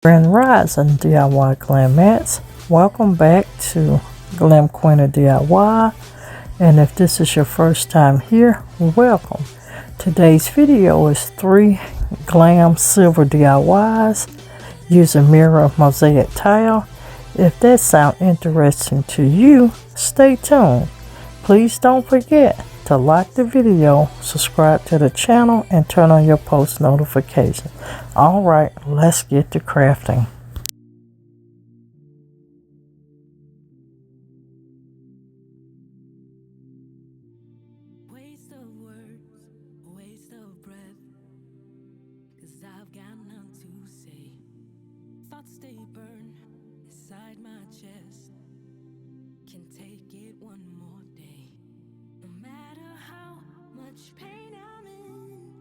Grand Rising DIY Glamettes. Welcome back to Glam Queen of DIY. And if this is your first time here, welcome. Today's video is 3 Glam silver DIYs using mirror mosaic tile. If that sounds interesting to you, stay tuned. Please don't forget to like the video, subscribe to the channel, and turn on your post notifications. Alright, let's get to crafting. Waste of words, waste of breath, 'cause I've got none to say. Thoughts they burn inside my chest, can take it one more day. No matter how much pain I'm in,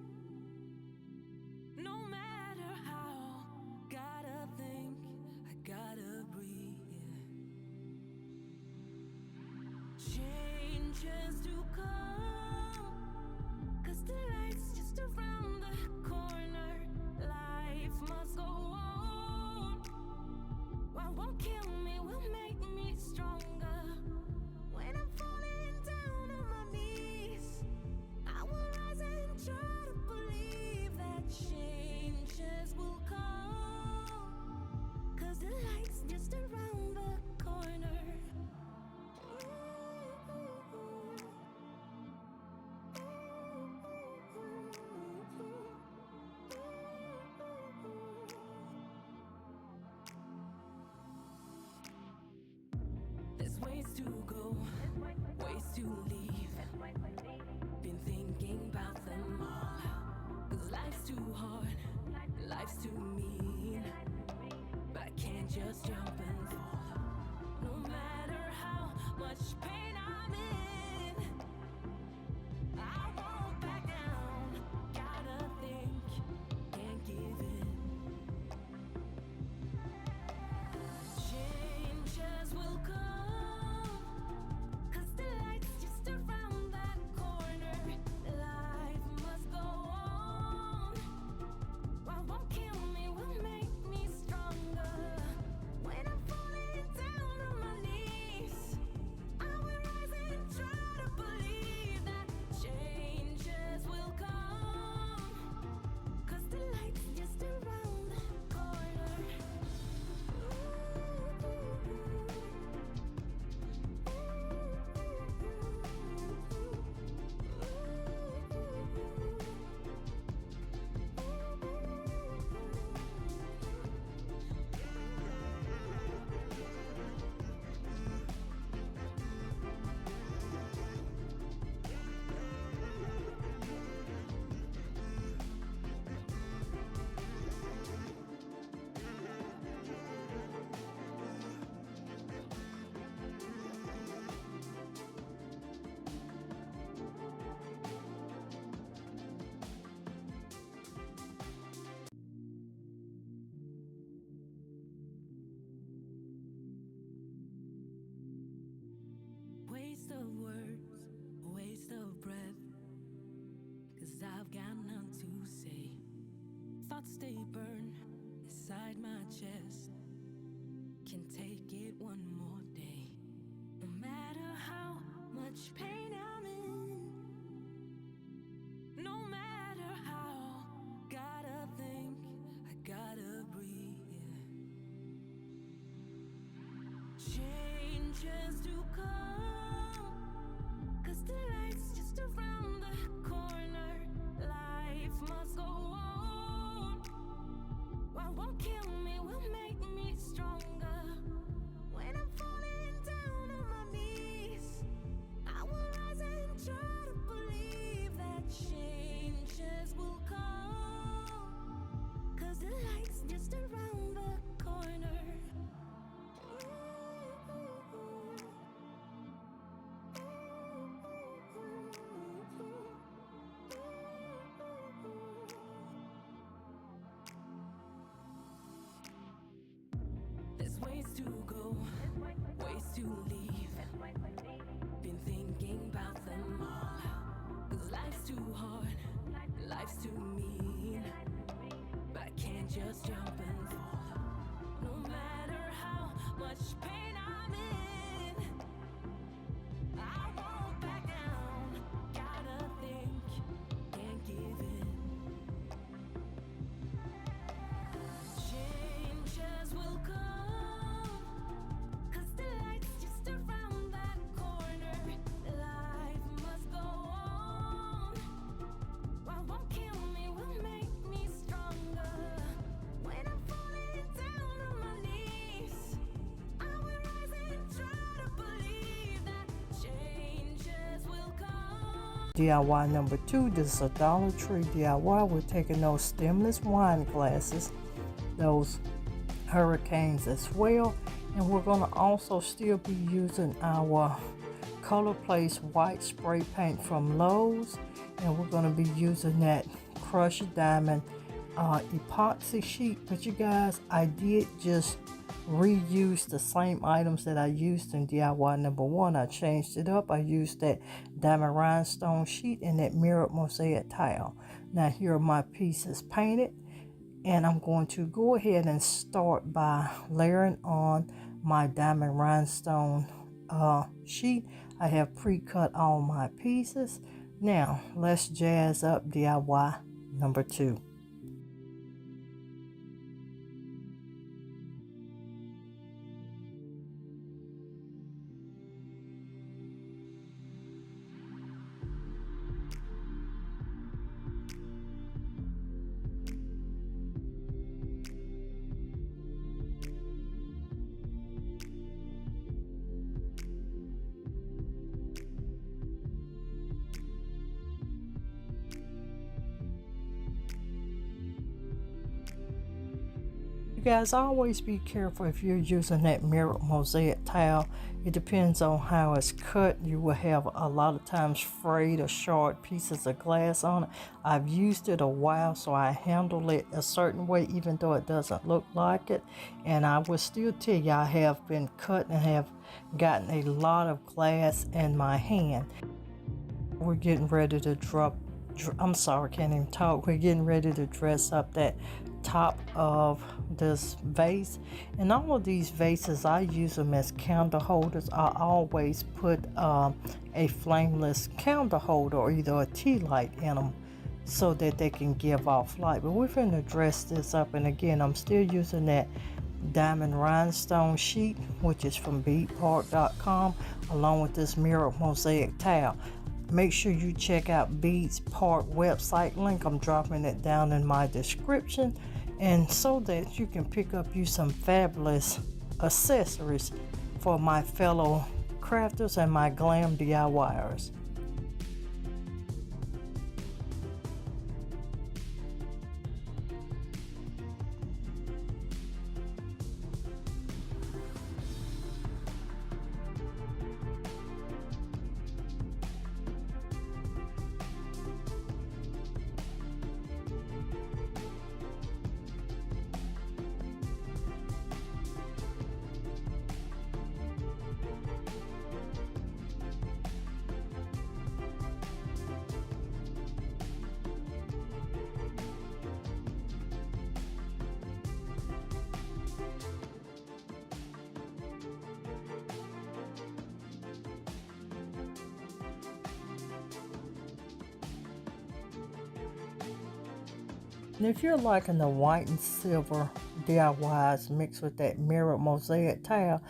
no matter how, gotta think, I gotta breathe. Changes to come, 'cause the light's just around the corner. Life must go on. What won't kill me will make me stronger. When I'm falling down on my knees, I will rise and try to believe that changes will come, 'cause the light's just around the corner. There's ways to go, ways to leave. Been thinking about them all, 'cause life's too hard, life's too mean. But I can't just jump and fall. No matter how much pain I'm in, I won't back down. Gotta think, can't give in. Changes will come, 'cause the light's just around that corner. Life must go on. What won't kill me will make me stronger. When I'm falling down on my knees, I will rise and try to believe that changes will come, 'cause the light's just around the corner. Waste of words, waste of breath, 'cause I've got none to say. Thoughts they burn inside my chest, can take it one more day. No matter how much pain I'm in, no matter how, gotta think, I gotta breathe. Changes to come, 'cause the light's just around the corner. Life must go on. What won't kill me will make me stronger. When I'm falling down on my knees, I will rise and try to believe that changes will come, 'cause the light's just around the corner. There's ways to go, ways to leave. Been thinking about them all, 'cause life's too hard, life's too mean. But I can't just jump and fall. DIY number 2. This is a Dollar Tree DIY. We're taking those stemless wine glasses, those hurricanes as well, and we're going to also still be using our Color Place white spray paint from Lowe's, and we're going to be using that crushed diamond epoxy sheet. But you guys, I did just reuse the same items that I used in DIY number 1. I changed it up. I used that diamond rhinestone sheet and that mirrored mosaic tile. Now here are my pieces painted, and I'm going to go ahead and start by layering on my diamond rhinestone sheet. I have pre-cut all my pieces. Now let's jazz up DIY number 2. You guys, always be careful if you're using that mirrored mosaic tile. It depends on how it's cut. You will have a lot of times frayed or short pieces of glass on it. I've used it a while, so I handle it a certain way even though it doesn't look like it. And I will still tell you, I have been cut and have gotten a lot of glass in my hand. We're getting ready to I'm sorry, I can't even talk. We're getting ready to dress up that top of this vase, and all of these vases, I use them as candle holders. I always put a flameless candle holder or either a tea light in them so that they can give off light. But we're going to dress this up, and again, I'm still using that diamond rhinestone sheet, which is from beadpark.com, along with this mirrored mosaic tile. Make sure you check out Beads Park website link. I'm dropping it down in my description, and so that you can pick up you some fabulous accessories for my fellow crafters and my glam DIYers. And if you're liking the white and silver DIYs mixed with that mirrored mosaic tile,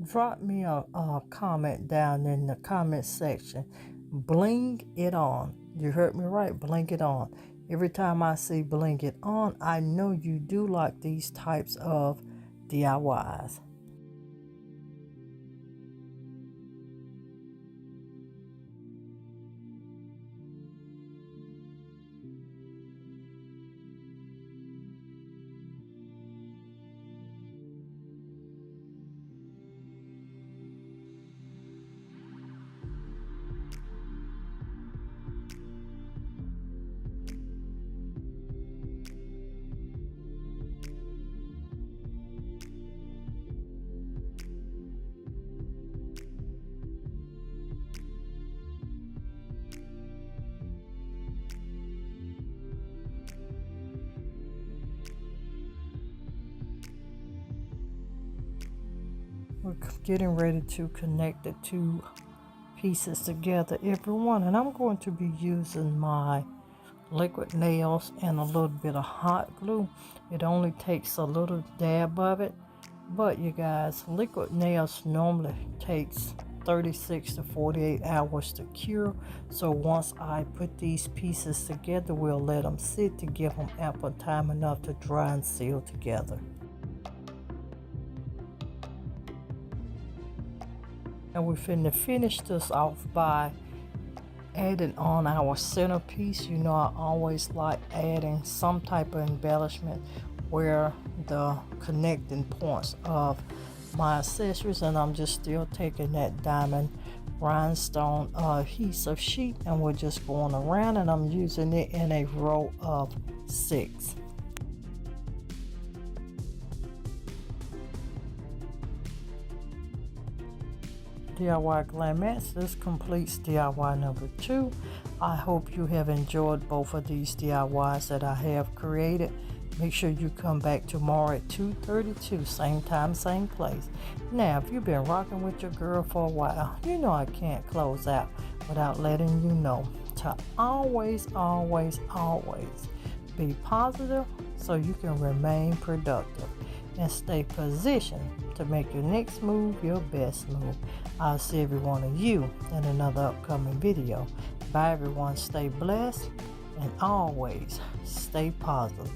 drop me a comment down in the comment section. Bling it on. You heard me right, bling it on. Every time I see bling it on, I know you do like these types of DIYs. We're getting ready to connect the two pieces together, everyone, and I'm going to be using my liquid nails and a little bit of hot glue. It only takes a little dab of it, but you guys, liquid nails normally takes 36 to 48 hours to cure. So once I put these pieces together, we'll let them sit to give them ample time enough to dry and seal together. And we're finna finish this off by adding on our centerpiece. You know, I always like adding some type of embellishment where the connecting points of my accessories, and I'm just still taking that diamond rhinestone adhesive sheet, and we're just going around, and I'm using it in a row of 6. DIY Glamettes, this completes DIY number 2. I hope you have enjoyed both of these DIYs that I have created. Make sure you come back tomorrow at 2:32, same time, same place. Now, if you've been rocking with your girl for a while, you know I can't close out without letting you know to always be positive so you can remain productive and stay positioned to make your next move your best move. I'll see every one of you in another upcoming video. Bye everyone, stay blessed and always stay positive.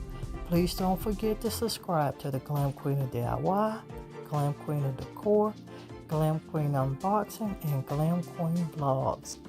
Please don't forget to subscribe to the Glam Queen of DIY, Glam Queen of Decor, Glam Queen Unboxing, and Glam Queen Vlogs.